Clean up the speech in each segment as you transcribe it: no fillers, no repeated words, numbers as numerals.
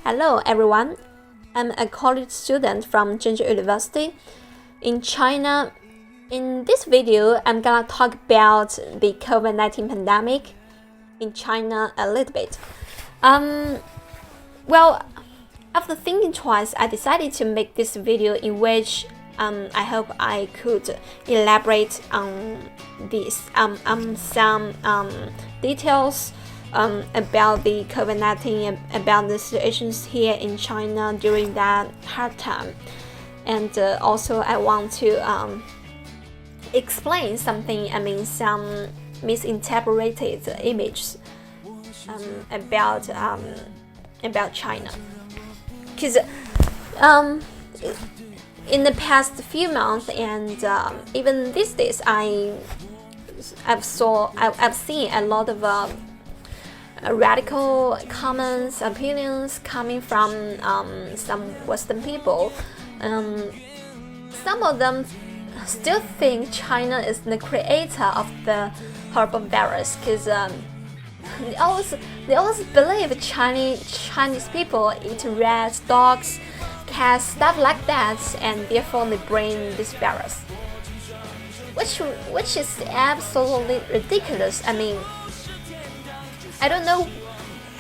Hello everyone, I'm a college student from Zhengzhou University in China. In this video, I'm gonna talk about the COVID-19 pandemic in China a little bit. Well, after thinking twice, I decided to make this video in which I hope I could elaborate on this some details about the COVID-19, about the situations here in China during that hard time. And also I want to explain something, some misinterpreted images about China. Because in the past few months and even these days, I've seen a lot of radical comments, opinions coming from some Western people. Some of them still think China is the creator of the horrible virus, because they always believe Chinese people eat rats, dogs, cats, stuff like that, and therefore they bring this virus, which is absolutely ridiculous. I don't know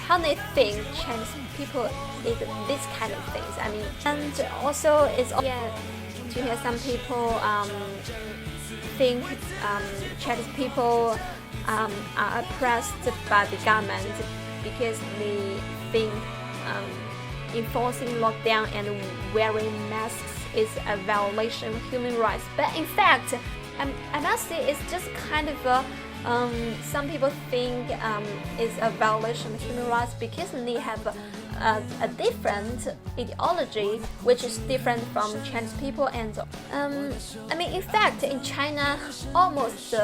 how they think Chinese people eat these kind of things. And also it's to hear some people think Chinese people are oppressed by the government because they think enforcing lockdown and wearing masks is a violation of human rights. But in fact, I must say it's just kind of some people think it's a violation of human rights because they have a different ideology which is different from Chinese people. And in fact, in China, most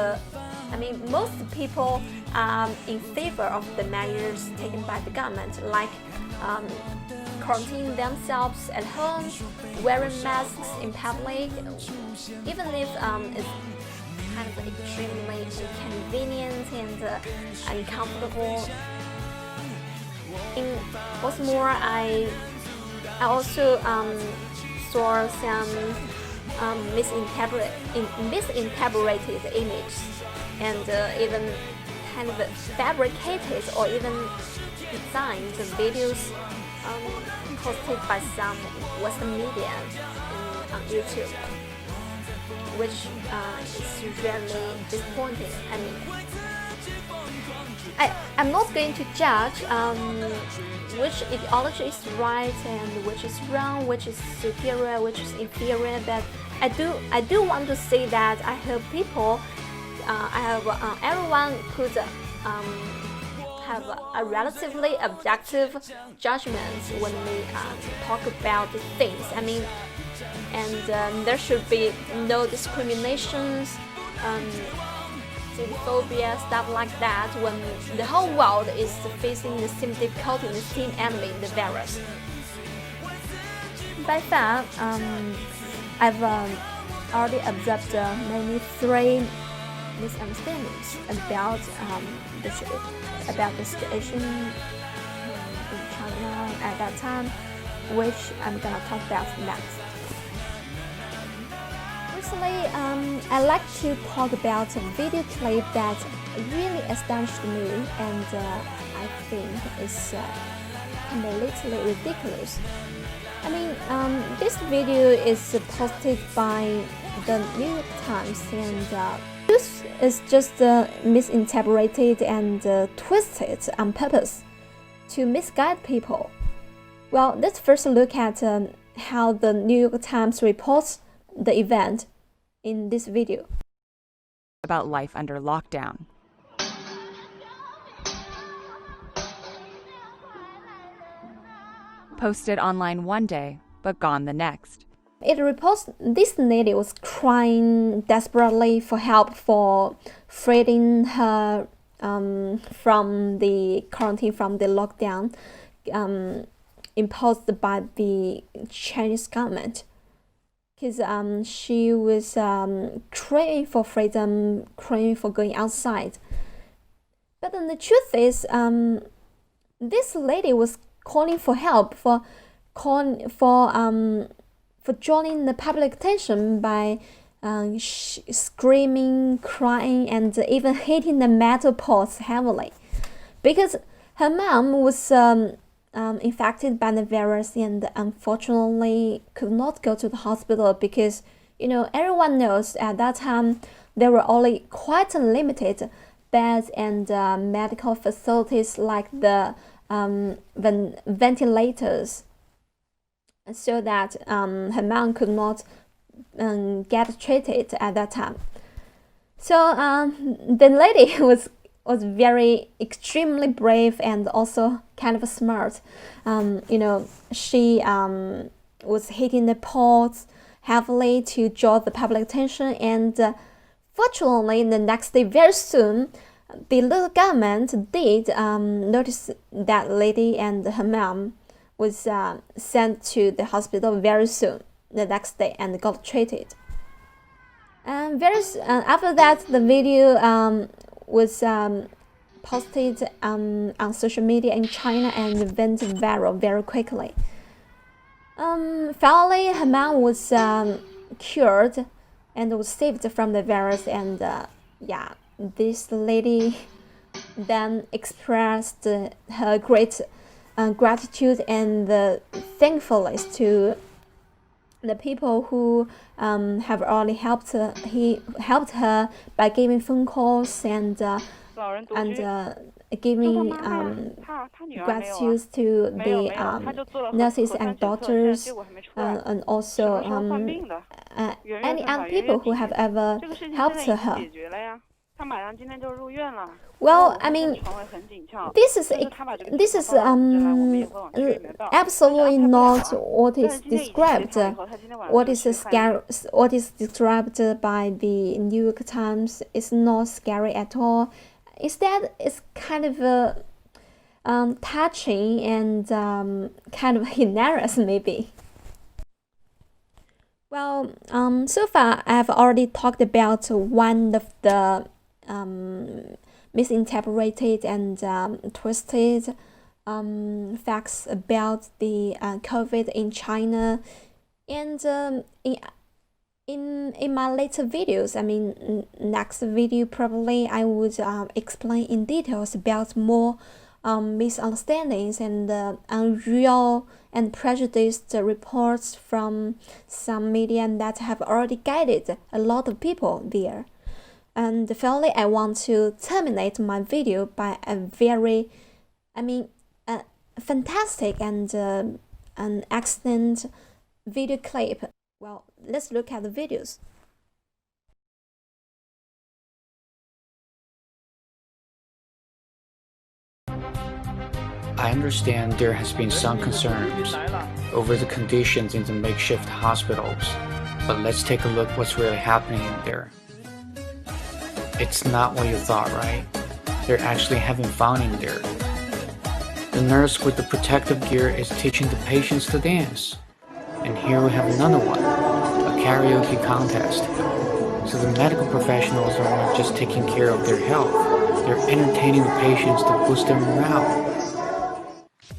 people are in favor of the measures taken by the government, like quarantining themselves at home, wearing masks in public, even if it's kind of extremely inconvenient and uncomfortable. What's more, I also saw some misinterpreted images and even kind of fabricated or even designed videos posted by some Western media on YouTube, which is really disappointing. I'm not going to judge which ideology is right and which is wrong, which is superior, which is inferior, but I do want to say that I hope people, everyone could have a relatively objective judgment when we talk about the things. And there should be no discriminations, xenophobia, stuff like that, when the whole world is facing the same difficulty, the same enemy, the virus. By far, I've already observed three misunderstandings about the situation in China at that time, which I'm gonna talk about next. Personally, I like to talk about a video clip that really astonished me, and I think it's completely ridiculous. This video is posted by the New York Times, and this is just misinterpreted and twisted on purpose to misguide people. Well, let's first look at how the New York Times reports the event in this video. About life under lockdown. Posted online one day, but gone the next. It reports this lady was crying desperately for help for freeing her from the quarantine, from the lockdown imposed by the Chinese government. Because she was craving for freedom, craving for going outside. But then the truth is, this lady was calling for help, for drawing the public attention by screaming, crying, and even hitting the metal pots heavily, because her mom was infected by the virus and unfortunately could not go to the hospital because, everyone knows at that time there were only quite limited beds and medical facilities like the ventilators, so that her mom could not get treated at that time. So the lady was very extremely brave and also kind of smart. She was hitting the pots heavily to draw the public attention, and fortunately the next day, very soon, the local government did notice that lady, and her mom was sent to the hospital very soon the next day and got treated. And after that, the video was posted on social media in China and went viral very quickly. Finally, her mom was cured and was saved from the virus, and this lady then expressed her great gratitude and thankfulness to the people who have already helped her. He helped her by giving phone calls and giving gratitude to the nurses and doctors, and also any other people who have ever helped her. Well, I mean, this is absolutely not what is described. What is described by the New York Times is not scary at all. Instead, it's kind of touching and kind of hilarious, maybe. Well, so far I've already talked about one of the misinterpreted and twisted facts about the COVID in China, and in my later videos, I mean next video probably, I would explain in details about more misunderstandings and unreal and prejudiced reports from some media that have already guided a lot of people there. And finally, I want to terminate my video by a very, fantastic and an excellent video clip. Well, let's look at the videos. I understand there has been some concerns over the conditions in the makeshift hospitals, but let's take a look what's really happening in there. It's not what you thought, right? They're actually having fun in there. The nurse with the protective gear is teaching the patients to dance. And here we have another one, a karaoke contest. So the medical professionals are not just taking care of their health, they're entertaining the patients to boost their morale.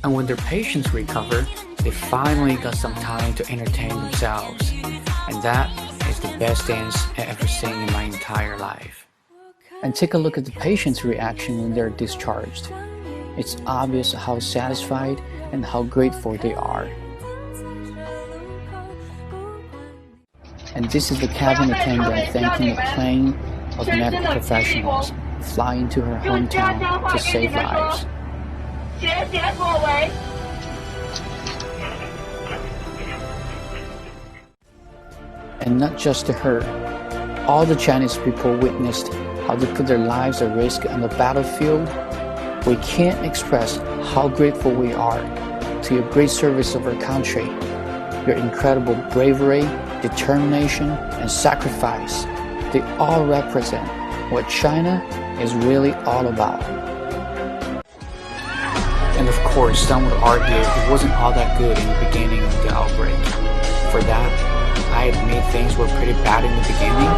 And when their patients recover, they finally got some time to entertain themselves. And that is the best dance I've ever seen in my entire life. And take a look at the patient's reaction when they're discharged. It's obvious how satisfied and how grateful they are. And this is the cabin attendant thanking the plane of medical professionals flying to her hometown to save lives. And not just to her, all the Chinese people witnessed how they put their lives at risk on the battlefield. We can't express how grateful we are to your great service of our country, your incredible bravery, determination, and sacrifice. They all represent what China is really all about. And of course, some would argue it wasn't all that good in the beginning of the outbreak. For that, I admit things were pretty bad in the beginning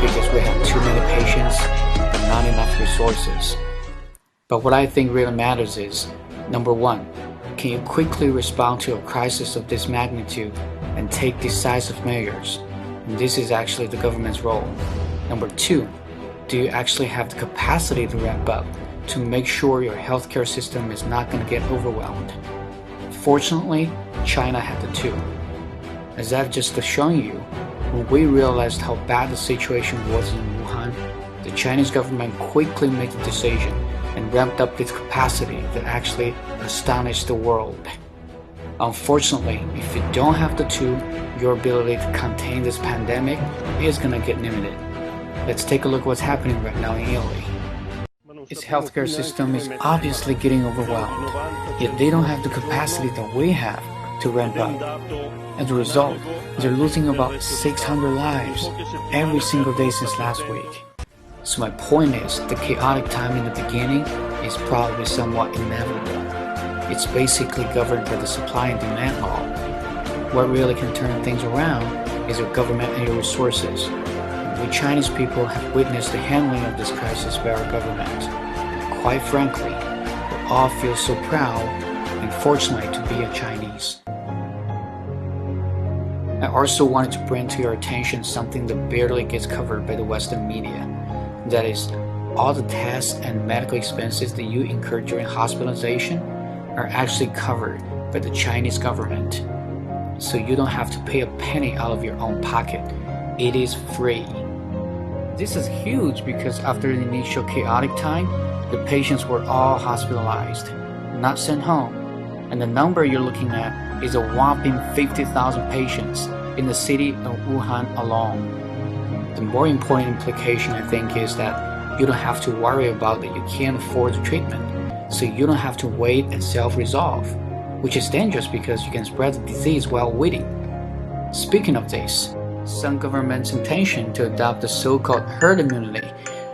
because we had too many patients and not enough resources. But what I think really matters is, number one, can you quickly respond to a crisis of this magnitude and take decisive measures? And this is actually the government's role. Number 2, do you actually have the capacity to ramp up to make sure your healthcare system is not going to get overwhelmed? Fortunately, China had the 2. As I've just shown you, when we realized how bad the situation was in Wuhan, the Chinese government quickly made the decision and ramped up its capacity that actually astonished the world. Unfortunately, if you don't have the 2, your ability to contain this pandemic is going to get limited. Let's take a look what's happening right now in Italy. Its healthcare system is obviously getting overwhelmed, yet they don't have the capacity that we have to ramp up. As a result, they're losing about 600 lives every single day since last week. So my point is, the chaotic time in the beginning is probably somewhat inevitable. It's basically governed by the supply and demand law. What really can turn things around is your government and your resources. We Chinese people have witnessed the handling of this crisis by our government. Quite frankly, we all feel so proud and fortunate to be a Chinese. I also wanted to bring to your attention something that barely gets covered by the Western media. That is, all the tests and medical expenses that you incur during hospitalization are actually covered by the Chinese government. So you don't have to pay a penny out of your own pocket. It is free. This is huge because after the initial chaotic time, the patients were all hospitalized, not sent home. And the number you're looking at is a whopping 50,000 patients in the city of Wuhan alone. The more important implication, I think, is that you don't have to worry about that you can't afford the treatment, so you don't have to wait and self-resolve, which is dangerous because you can spread the disease while waiting. Speaking of this, some governments' intention to adopt the so-called herd immunity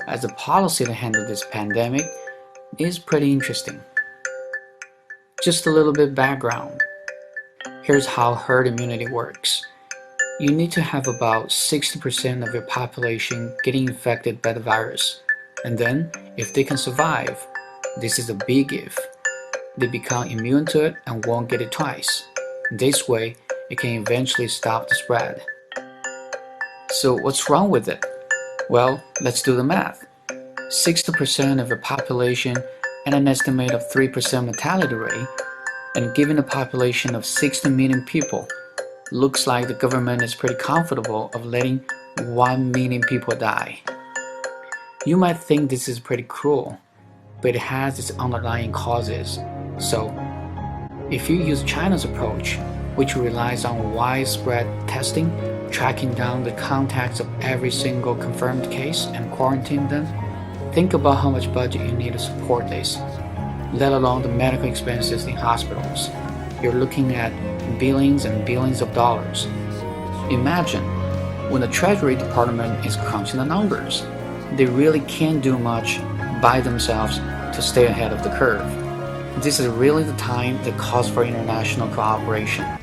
as a policy to handle this pandemic is pretty interesting. Just a little bit background. Here's how herd immunity works. You need to have about 60% of your population getting infected by the virus. And then, if they can survive, this is a big if, they become immune to it and won't get it twice. This way, it can eventually stop the spread. So what's wrong with it? Well, let's do the math. 60% of your population and an estimate of 3% mortality rate, and given a population of 60 million people, looks like the government is pretty comfortable of letting 1 million people die. You might think this is pretty cruel, but it has its underlying causes. So, if you use China's approach, which relies on widespread testing, tracking down the contacts of every single confirmed case and quarantine them, think about how much budget you need to support this, let alone the medical expenses in hospitals. You're looking at billions and billions of dollars. Imagine, when the Treasury Department is crunching the numbers, they really can't do much by themselves to stay ahead of the curve. This is really the time that calls for international cooperation.